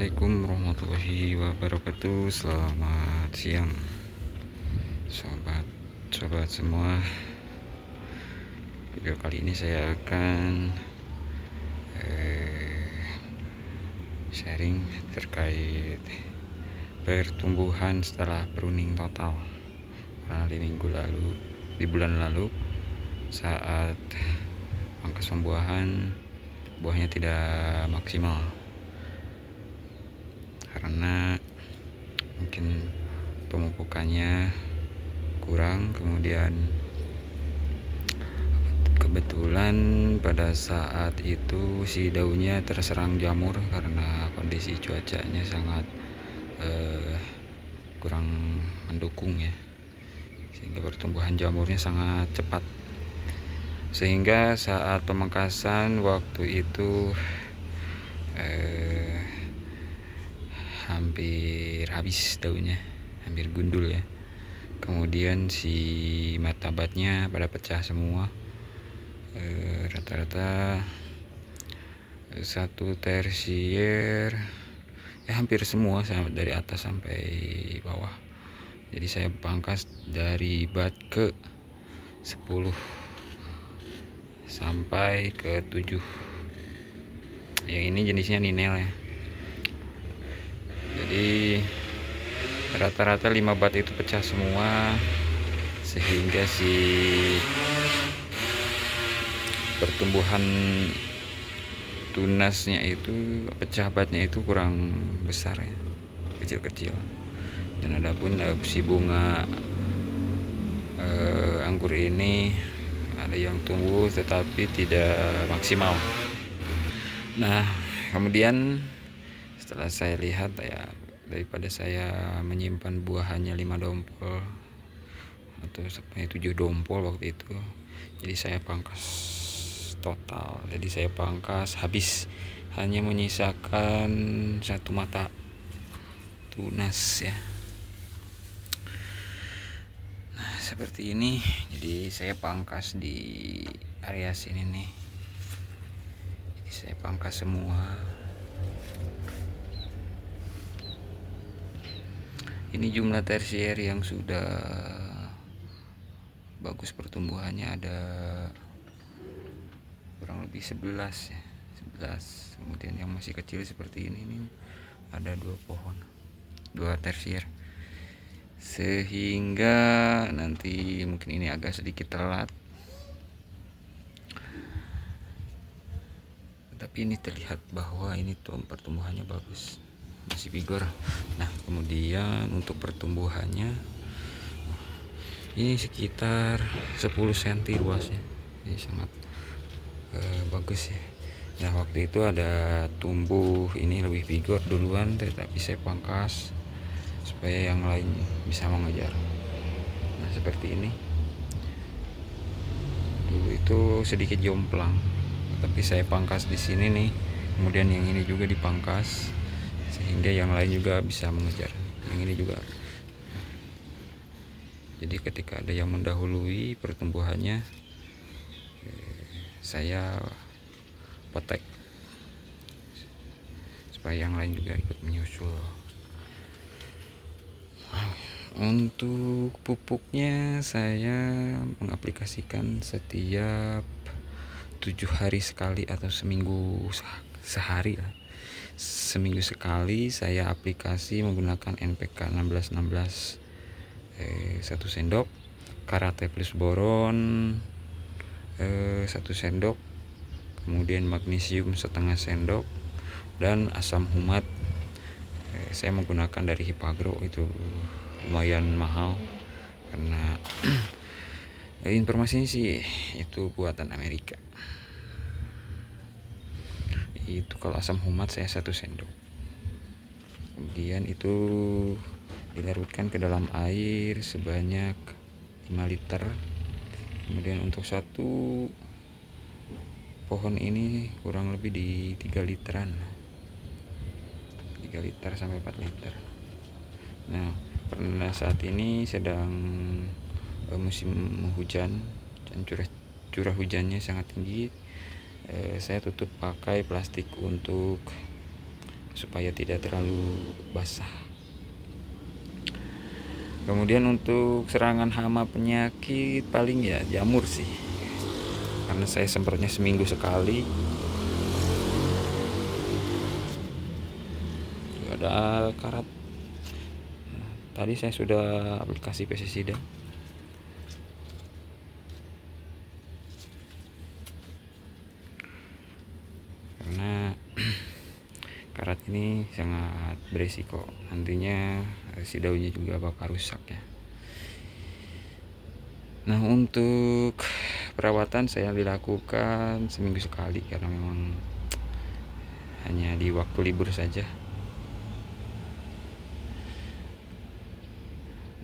Assalamualaikum warahmatullahi wabarakatuh. Selamat siang, sobat semua. Video kali ini saya akan sharing terkait pertumbuhan setelah pruning total. Karena di bulan lalu saat pangkas pembuahan, buahnya tidak maksimal karena mungkin pemupukannya kurang, kemudian kebetulan pada saat itu si daunnya terserang jamur karena kondisi cuacanya sangat kurang mendukung ya, sehingga pertumbuhan jamurnya sangat cepat, sehingga saat pemangkasan waktu itu hampir habis daunnya, hampir gundul ya. Kemudian si martabatnya pada pecah semua. Rata-rata satu tersier hampir semua dari atas sampai bawah. Jadi saya pangkas dari bat ke 10 sampai ke 7. Yang ini jenisnya ninel ya. Jadi rata-rata 5 bat itu pecah semua, sehingga si pertumbuhan tunasnya itu, pecah batnya itu kurang besar ya, kecil-kecil. Dan adapun si bunga anggur ini ada yang tumbuh tetapi tidak maksimal. Nah, kemudian setelah saya lihat ya, daripada saya menyimpan buah hanya 5 dompol atau sampai 7 dompol waktu itu, jadi saya pangkas total. Jadi saya pangkas habis, hanya menyisakan satu mata tunas ya. Nah, seperti ini. Jadi saya pangkas di area sini nih. Jadi saya pangkas semua. Ini jumlah tersier yang sudah bagus pertumbuhannya, ada kurang lebih 11 ya. 11. Kemudian yang masih kecil seperti ini nih, ada 2 pohon, 2 tersier. Sehingga nanti mungkin ini agak sedikit telat, tapi ini terlihat bahwa ini pertumbuhannya bagus, masih vigor. Nah, kemudian untuk pertumbuhannya ini sekitar 10 cm luasnya, ini sangat bagus ya. Nah, waktu itu ada tumbuh ini lebih vigor duluan, tetapi saya pangkas supaya yang lain bisa mengejar. Nah, seperti ini. Dulu itu sedikit jomplang, tapi saya pangkas di sini nih. Kemudian yang ini juga dipangkas sehingga yang lain juga bisa mengejar. Yang ini juga. Jadi ketika ada yang mendahului pertumbuhannya, saya petek supaya yang lain juga ikut menyusul. Untuk pupuknya saya mengaplikasikan setiap 7 hari sekali atau seminggu sehari lah. Seminggu sekali saya aplikasi menggunakan NPK 1616 1 sendok, Karate plus boron 1 sendok, kemudian magnesium setengah sendok, dan asam humat saya menggunakan dari Hipagro. Itu lumayan mahal karena informasinya sih itu buatan Amerika. Itu kalau asam humat saya 1 sendok. Kemudian itu dilarutkan ke dalam air sebanyak 5 liter. Kemudian untuk satu pohon ini kurang lebih di 3 literan, 3 liter sampai 4 liter. Nah, karena saat ini sedang musim hujan dan curah hujannya sangat tinggi, saya tutup pakai plastik untuk supaya tidak terlalu basah. Kemudian untuk serangan hama penyakit paling ya jamur sih, karena saya semprotnya seminggu sekali. Ada karat, tadi saya sudah aplikasi pestisida. Karena karat ini sangat berisiko, nantinya si daunnya juga bakal rusak ya. Nah, untuk perawatan saya dilakukan seminggu sekali karena memang hanya di waktu libur saja.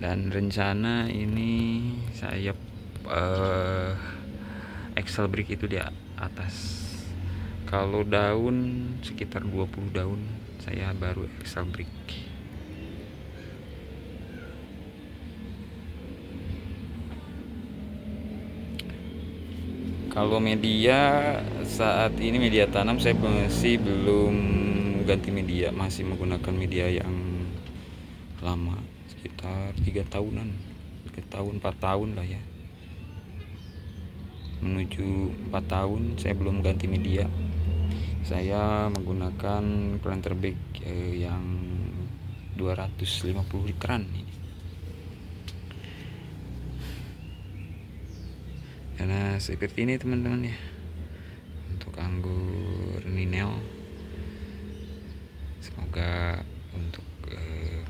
Dan rencana ini saya Excel brick itu di atas. Kalau daun sekitar 20 daun saya baru Excel brick. Kalau media saat ini, media tanam saya masih belum ganti media, masih menggunakan media yang lama, sekitar 3 tahunan, 4 tahun lah ya, menuju 4 tahun saya belum ganti media. Saya menggunakan planter bag yang 250 literan ini, karena seperti ini teman-teman ya untuk anggur Ninel. Semoga untuk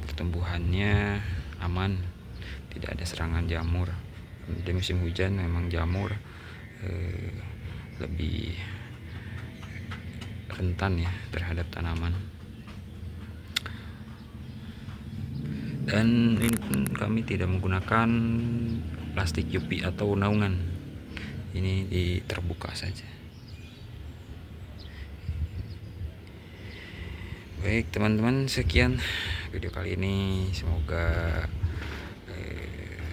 pertumbuhannya aman, tidak ada serangan jamur. Di musim hujan memang jamur lebih rentan ya terhadap tanaman. Dan kami tidak menggunakan plastik UV atau naungan, ini di terbuka saja. Baik teman-teman, sekian video kali ini. Semoga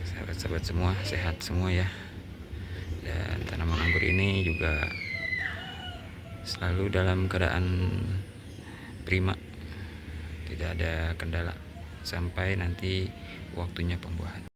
sahabat-sahabat semua sehat semua ya, dan tanaman anggur ini juga selalu dalam keadaan prima, tidak ada kendala sampai nanti waktunya pembuahan.